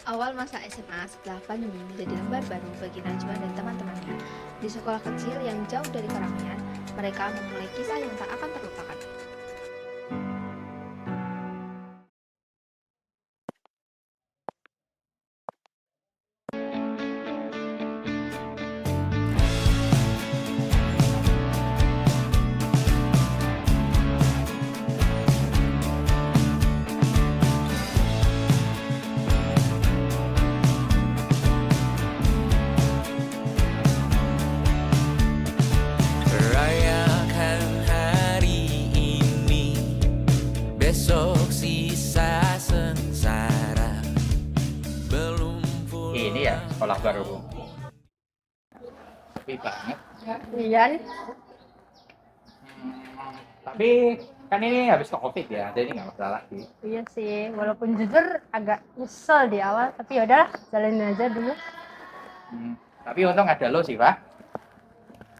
Awal masa SMA setelah pandemi menjadi lembar baru bagi Najwa dan teman-temannya. Di sekolah kecil yang jauh dari keramaian, mereka memulai kisah yang tak akan terlupakan. Rayakan hari ini, besok sisa sengsara. Belum pulang. Ini ya sekolah baru. Sepi banget. Iya nih. Tapi kan ini habis COVID ya, jadi nggak masalah sih. Iya sih, walaupun jujur agak nyesel di awal, tapi yaudahlah, jalanin aja dulu. Tapi untung ada lo sih, Pak.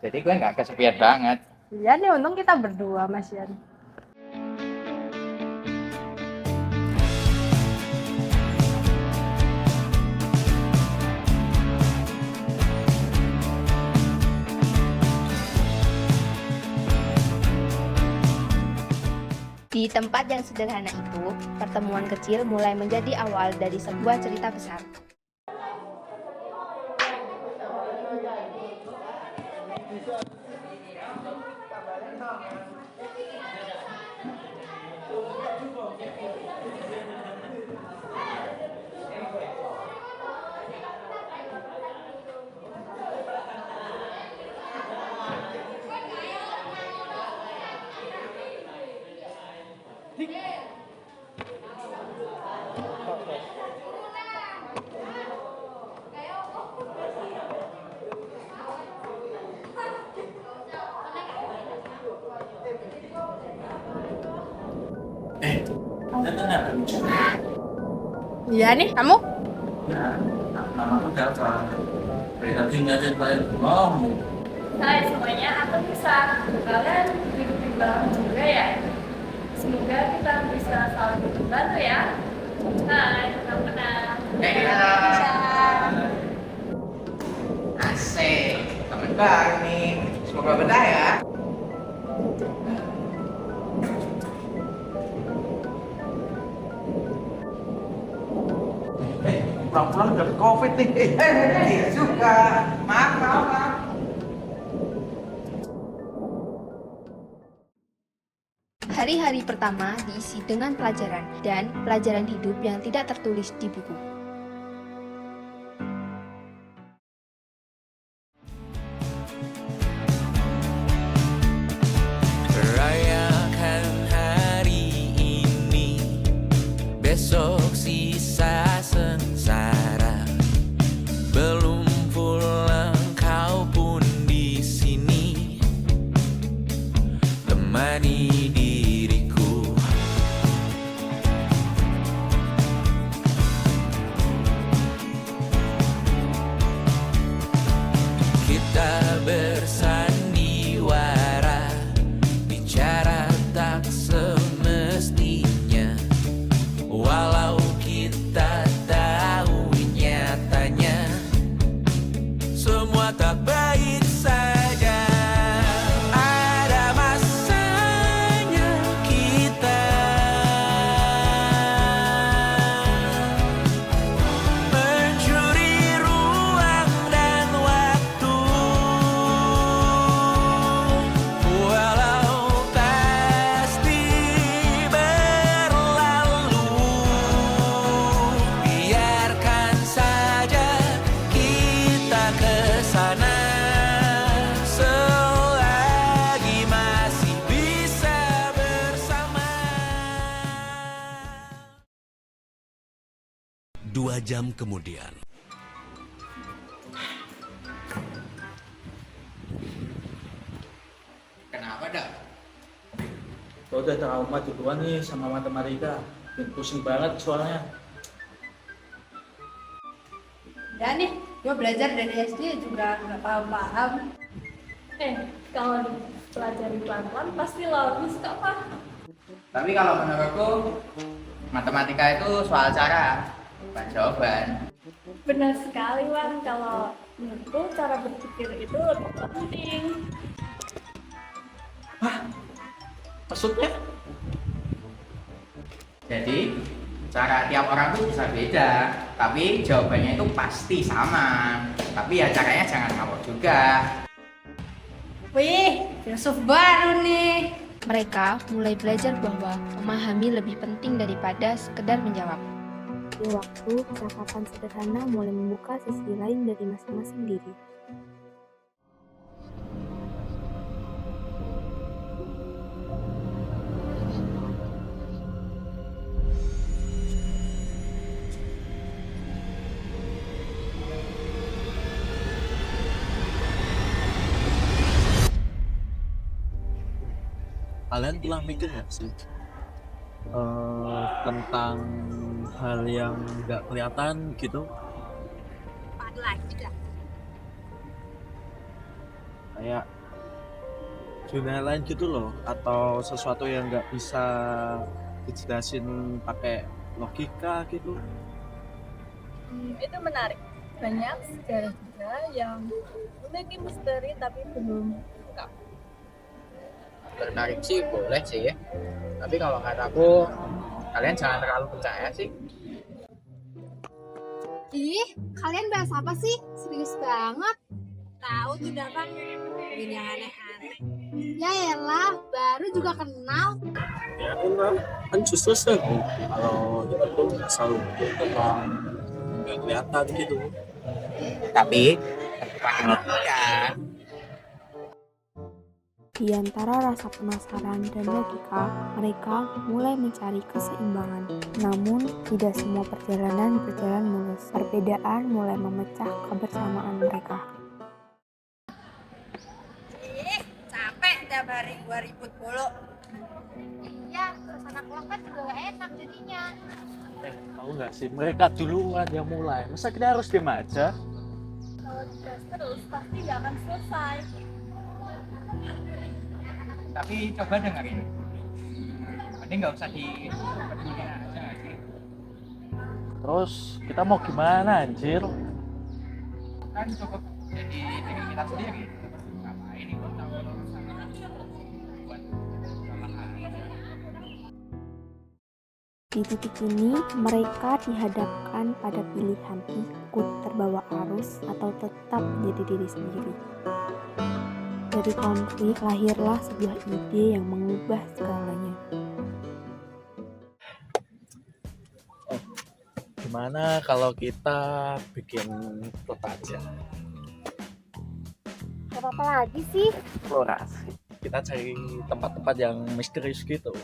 Jadi gue nggak kesepian banget. Iya nih, untung kita berdua, Mas Yan. Di tempat yang sederhana itu, pertemuan kecil mulai menjadi awal dari sebuah cerita besar. Iya nih, kamu? Namaku siapa? Tadi ngajarin kalian ngomong. Hai semuanya, aku bisa kalian ikutin bareng juga ya. Semoga kita bisa saling membantu ya. Hai, kenal-kenal. Asik, temen baru nih. Semoga betah ya. Pulang-pulang udah COVID nih. Iya juga. Maaf. Hari-hari pertama diisi dengan pelajaran dan pelajaran hidup yang tidak tertulis di buku. Rayakan hari ini, besok sisa sengsara. Belum pulang kau pun di sini, temani diriku. Kita bersandiwara, bicara tak semestinya. Walau kita tahu nyatanya semua tak baik saja. Ada masanya kita mencuri ruang dan waktu. Walau pasti berlalu, biarkan saja kita kesana selagi masih bisa bersama. 2 jam kemudian. Kenapa dah? Gue udah trauma duluan nih sama matematika. Bikin pusing banget soalnya. Ya nih, gue belajar dari SD juga nggak paham-paham. Kalau dipelajari pelan-pelan pasti logis kok, Pak. Tapi kalau menurutku matematika itu soal cara. bukan jawaban. Benar sekali, Wan. Kalau menurutku cara berpikir itu lebih penting. Maksudnya? Jadi cara tiap orang tuh bisa beda, tapi jawabannya itu pasti sama. Tapi ya caranya jangan ngawur juga. Wih, filsuf baru nih. Mereka mulai belajar bahwa memahami lebih penting daripada sekedar menjawab. Di waktu, percakapan sederhana mulai membuka sisi lain dari masing-masing diri. Kalian pernah mikir nggak sih tentang hal yang nggak kelihatan gitu? Kayak dunia lain gitu loh, atau sesuatu yang nggak bisa dijelasin pakai logika gitu. Itu menarik. Banyak sejarah juga yang memiliki misteri tapi belum lengkap. Tertarik sih boleh sih, tapi kalau kataku kalian jangan terlalu percaya sih. Ih, kalian bahas apa sih? Serius banget. Tahu tidak kan? Bikin yang aneh-aneh. Ya elah, baru juga kenal. Ya enggak, kan justru seru kalau itu tuh selalu tentang nggak kelihatan gitu. Tapi pakai logika. Di antara rasa penasaran dan logika, mereka mulai mencari keseimbangan. Namun, tidak semua perjalanan berjalan mulus. Perbedaan mulai memecah kebersamaan mereka. Capek tiap hari gua ribut mulu. Iya, suasana kelompok juga gak enak jadinya. Tahu nggak sih, mereka duluan yang mulai. Masa kita harus diam aja? Kalau digas terus pasti nggak akan selesai. Tapi coba dengerin. Mending nggak usah dipeduliin aja nggak sih? Terus kita mau gimana anjir? Kan cukup jadi diri kita sendiri. Ngapain ikut campur urusan buat kesalahan. Di titik ini, mereka dihadapkan pada pilihan ikut terbawa arus atau tetap menjadi diri sendiri. Dari konflik lahirlah sebuah ide yang mengubah segalanya. Gimana kalau kita bikin klub aja? Apa lagi sih? Eksplorasi. Kita cari tempat-tempat yang misterius gitu.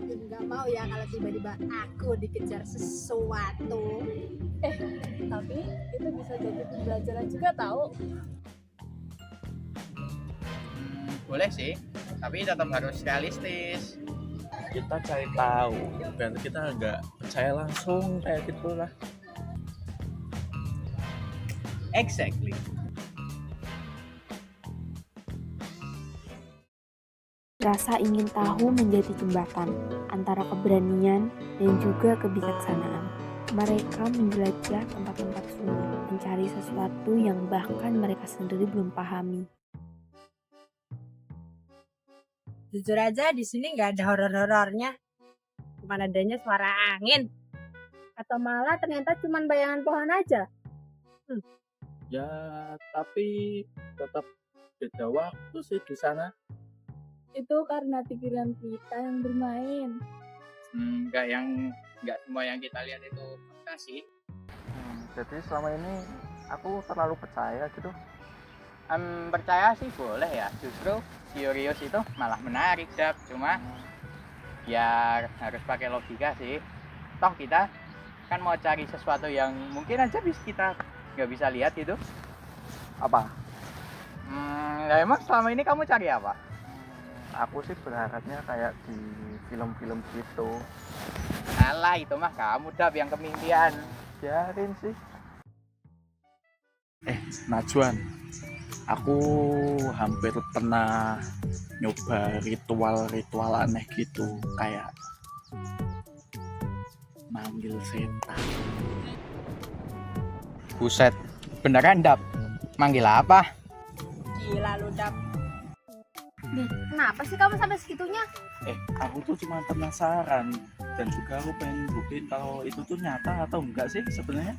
Nggak mau ya kalau tiba-tiba aku dikejar sesuatu. Tapi itu bisa jadi pembelajaran juga tahu. Boleh sih, tapi tetap harus realistis. Kita cari tahu, biar kita nggak percaya langsung kayak gitulah. Exactly. Rasa ingin tahu menjadi jembatan antara keberanian dan juga kebijaksanaan. Mereka menjelajah tempat-tempat sunyi, mencari sesuatu yang bahkan mereka sendiri belum pahami. Jujur aja di sini nggak ada horor-horornya. Cuma adanya suara angin. Atau malah ternyata cuma bayangan pohon aja. Ya, tapi tetap beda waktu sih di sana. Itu karena pikiran kita yang bermain. Nggak semua yang kita lihat itu fakta sih. Jadi selama ini aku terlalu percaya gitu. Percaya sih boleh ya, justru curious itu malah menarik, Dap. Cuma ya harus pakai logika sih. Toh kita kan mau cari sesuatu yang mungkin aja kita nggak bisa lihat itu. Apa? Ya emang selama ini kamu cari apa? Aku sih berharapnya kayak di film-film gitu. Alah, itu mah kamu, Dap, yang kemimpian. Biarin sih. Najwan, aku hampir pernah nyoba ritual-ritual aneh gitu, kayak manggil setan. Buset, beneran Dap? Manggil apa? Gila lu, Dap. Kenapa sih kamu sampai segitunya? Aku tuh cuma penasaran dan juga aku pengen buktiin kalau itu tuh nyata atau enggak sih sebenarnya.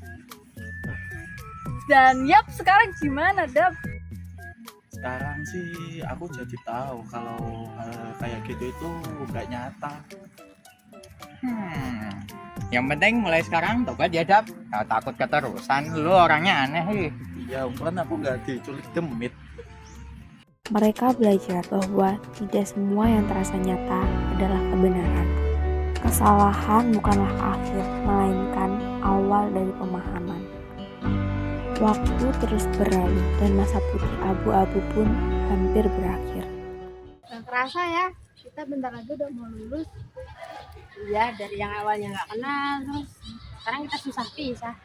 Dan yap, sekarang gimana, Dap? Sekarang sih aku jadi tahu kalau kayak gitu itu enggak nyata. Yang penting mulai sekarang tobat ya Dap. Kalau takut keterusan, lu orangnya aneh sih. Iya, kan aku nggak diculik demit. Mereka belajar bahwa tidak semua yang terasa nyata adalah kebenaran. Kesalahan bukanlah akhir, melainkan awal dari pemahaman. Waktu terus berlalu dan masa putih abu-abu pun hampir berakhir. Gak kerasa ya, kita bentar lagi udah mau lulus. Iya, dari yang awalnya nggak kenal, terus sekarang kita susah pisah.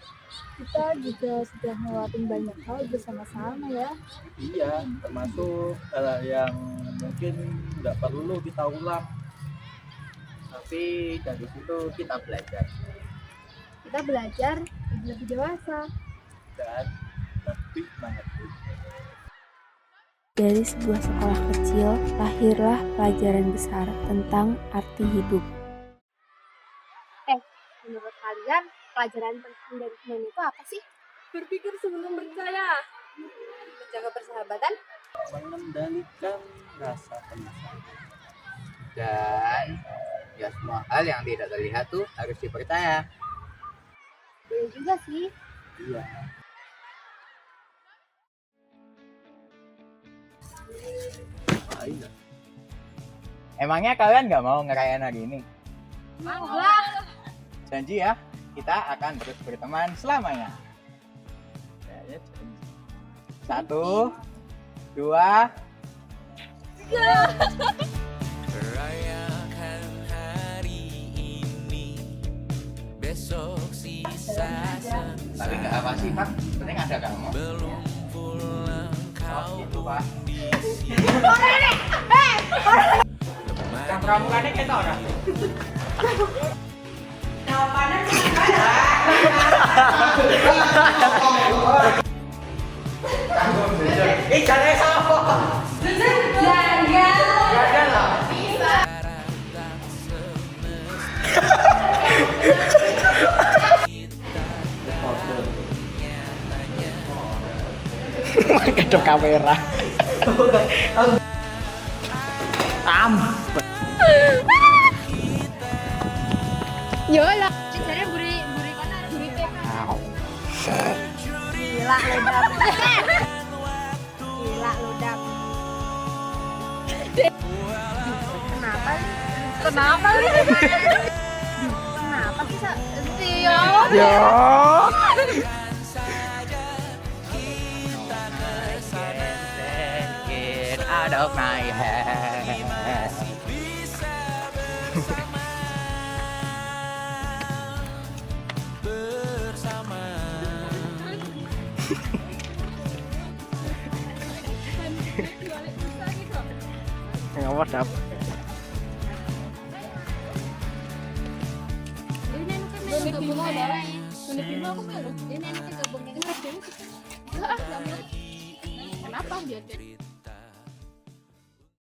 Kita juga sudah ngelakuin banyak hal bersama-sama ya. Iya, termasuk hal yang mungkin nggak perlu kita ulang. Tapi dari situ kita belajar. Kita belajar lebih dewasa. Dan lebih mengerti. Dari sebuah sekolah kecil, lahirlah pelajaran besar tentang arti hidup. Menurut kalian, pelajaran penting dari Senin itu apa sih? Berpikir sebelum percaya. Menjaga persahabatan? Mengendalikan rasa penasaran. Dan ya semua hal yang tidak terlihat tuh harus dipercaya. Betul juga sih. Iya. Ayo. Emangnya kalian nggak mau ngerayain hari ini? Mau lah. Janji ya, kita akan terus berteman selamanya. Kayaknya janji. 1, 2, Rayakan hari ini, besok sisa tapi nggak apa sih Pak, penting ada kamu. belum pulang kau Itu Pak. di Yang pramukannya kita orang. Jangan sama. Jangan lah. Kedok kamera. Yolah. Caranya buri mana? Buri TK. Gila lu, Dap. Gila lu, Dap. Kenapa nih? Kenapa sih, Sa? Get out of my head. Ngapa Dap? Kenapa dia?